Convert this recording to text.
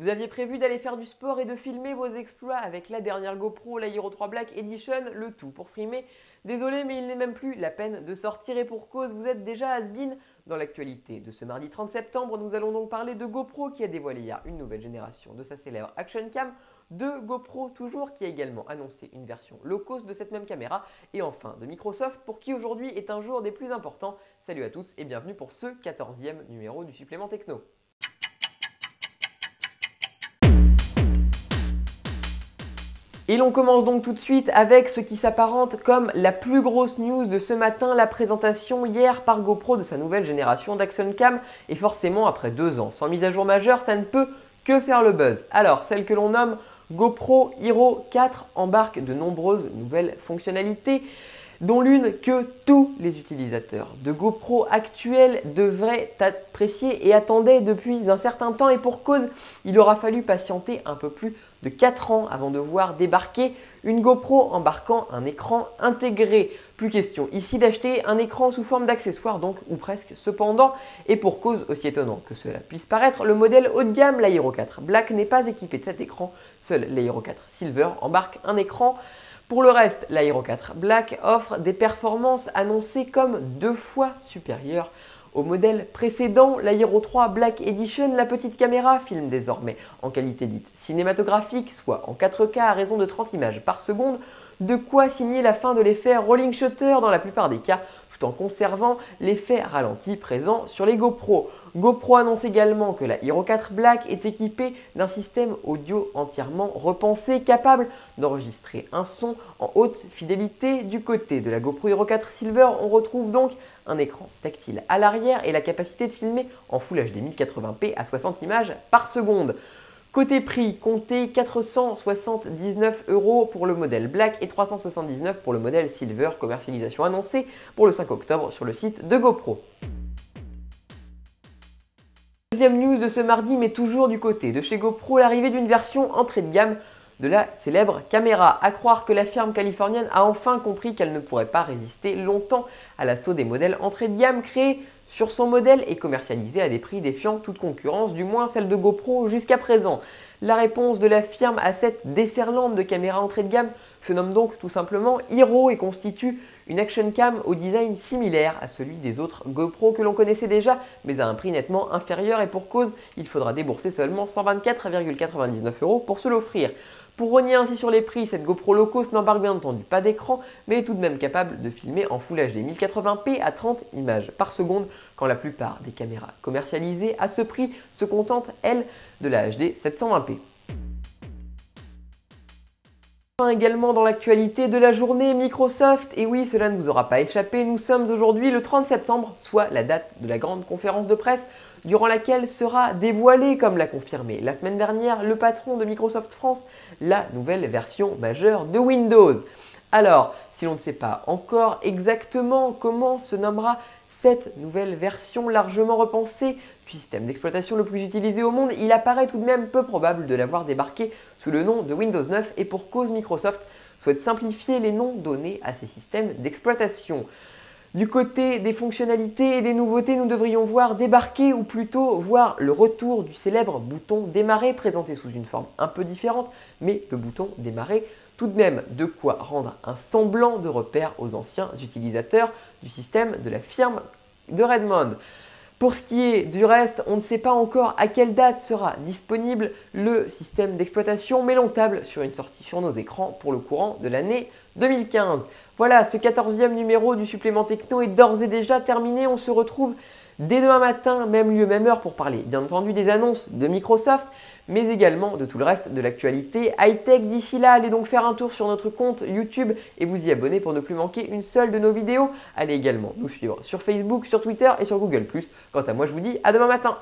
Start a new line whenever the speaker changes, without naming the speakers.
Vous aviez prévu d'aller faire du sport et de filmer vos exploits avec la dernière GoPro, la Hero 3 Black Edition, le tout pour frimer. Désolé, mais il n'est même plus la peine de sortir et pour cause, vous êtes déjà has-been. Dans l'actualité de ce mardi 30 septembre, nous allons donc parler de GoPro qui a dévoilé hier une nouvelle génération de sa célèbre Action Cam, de GoPro toujours qui a également annoncé une version low cost de cette même caméra et enfin de Microsoft pour qui aujourd'hui est un jour des plus importants. Salut à tous et bienvenue pour ce 14e numéro du Supplément Techno. Et l'on commence donc tout de suite avec ce qui s'apparente comme la plus grosse news de ce matin, la présentation hier par GoPro de sa nouvelle génération d'Action Cam. Et forcément, après 2 ans sans mise à jour majeure, ça ne peut que faire le buzz. Alors, celle que l'on nomme GoPro Hero 4 embarque de nombreuses nouvelles fonctionnalités, dont l'une que tous les utilisateurs de GoPro actuels devraient apprécier et attendaient depuis un certain temps. Et pour cause, il aura fallu patienter un peu plus de 4 ans avant de voir débarquer une GoPro embarquant un écran intégré. Plus question ici d'acheter un écran sous forme d'accessoire donc ou presque. Cependant, et pour cause aussi étonnant que cela puisse paraître, le modèle haut de gamme, la Hero 4 Black, n'est pas équipé de cet écran. Seul la Hero 4 Silver embarque un écran. Pour le reste, la Hero 4 Black offre des performances annoncées comme 2 fois supérieures au modèle précédent, la Hero 3 Black Edition. La petite caméra filme désormais en qualité dite cinématographique, soit en 4K à raison de 30 images par seconde, de quoi signer la fin de l'effet rolling shutter dans la plupart des cas, tout en conservant l'effet ralenti présent sur les GoPro. GoPro annonce également que la Hero 4 Black est équipée d'un système audio entièrement repensé, capable d'enregistrer un son en haute fidélité. Du côté de la GoPro Hero 4 Silver, on retrouve donc un écran tactile à l'arrière et la capacité de filmer en Full HD 1080p à 60 images par seconde. Côté prix, comptez 479 € pour le modèle Black et 379 € pour le modèle Silver, commercialisation annoncée pour le 5 octobre sur le site de GoPro. Deuxième news de ce mardi, mais toujours du côté de chez GoPro, l'arrivée d'une version entrée de gamme de la célèbre caméra. À croire que la firme californienne a enfin compris qu'elle ne pourrait pas résister longtemps à l'assaut des modèles entrée de gamme créés sur son modèle et commercialisés à des prix défiant toute concurrence, du moins celle de GoPro jusqu'à présent. La réponse de la firme à cette déferlante de caméras entrée de gamme se nomme donc tout simplement Hero et constitue une action cam au design similaire à celui des autres GoPro que l'on connaissait déjà, mais à un prix nettement inférieur et pour cause, il faudra débourser seulement 124,99 € pour se l'offrir. Pour rogner ainsi sur les prix, cette GoPro low cost n'embarque bien entendu pas d'écran, mais est tout de même capable de filmer en Full HD 1080p à 30 images par seconde, quand la plupart des caméras commercialisées à ce prix se contentent, elles, de la HD 720p. Également dans l'actualité de la journée, Microsoft, et oui, cela ne vous aura pas échappé, nous sommes aujourd'hui le 30 septembre, soit la date de la grande conférence de presse, durant laquelle sera dévoilée, comme l'a confirmé la semaine dernière le patron de Microsoft France, la nouvelle version majeure de Windows. Alors, si l'on ne sait pas encore exactement comment se nommera cette nouvelle version largement repensée du système d'exploitation le plus utilisé au monde, il apparaît tout de même peu probable de l'avoir débarqué sous le nom de Windows 9 et pour cause, Microsoft souhaite simplifier les noms donnés à ces systèmes d'exploitation. Du côté des fonctionnalités et des nouveautés, nous devrions voir débarquer ou plutôt voir le retour du célèbre bouton démarrer présenté sous une forme un peu différente, mais le bouton démarrer tout de même de quoi rendre un semblant de repère aux anciens utilisateurs du système de la firme de Redmond. Pour ce qui est du reste, on ne sait pas encore à quelle date sera disponible le système d'exploitation, mais l'on table sur une sortie sur nos écrans pour le courant de l'année 2015. Voilà, ce 14e numéro du Supplément Techno est d'ores et déjà terminé. On se retrouve dès demain matin, même lieu, même heure, pour parler bien entendu des annonces de Microsoft, mais également de tout le reste de l'actualité high-tech. D'ici là, allez donc faire un tour sur notre compte YouTube et vous y abonner pour ne plus manquer une seule de nos vidéos. Allez également nous suivre sur Facebook, sur Twitter et sur Google+. Quant à moi, je vous dis à demain matin.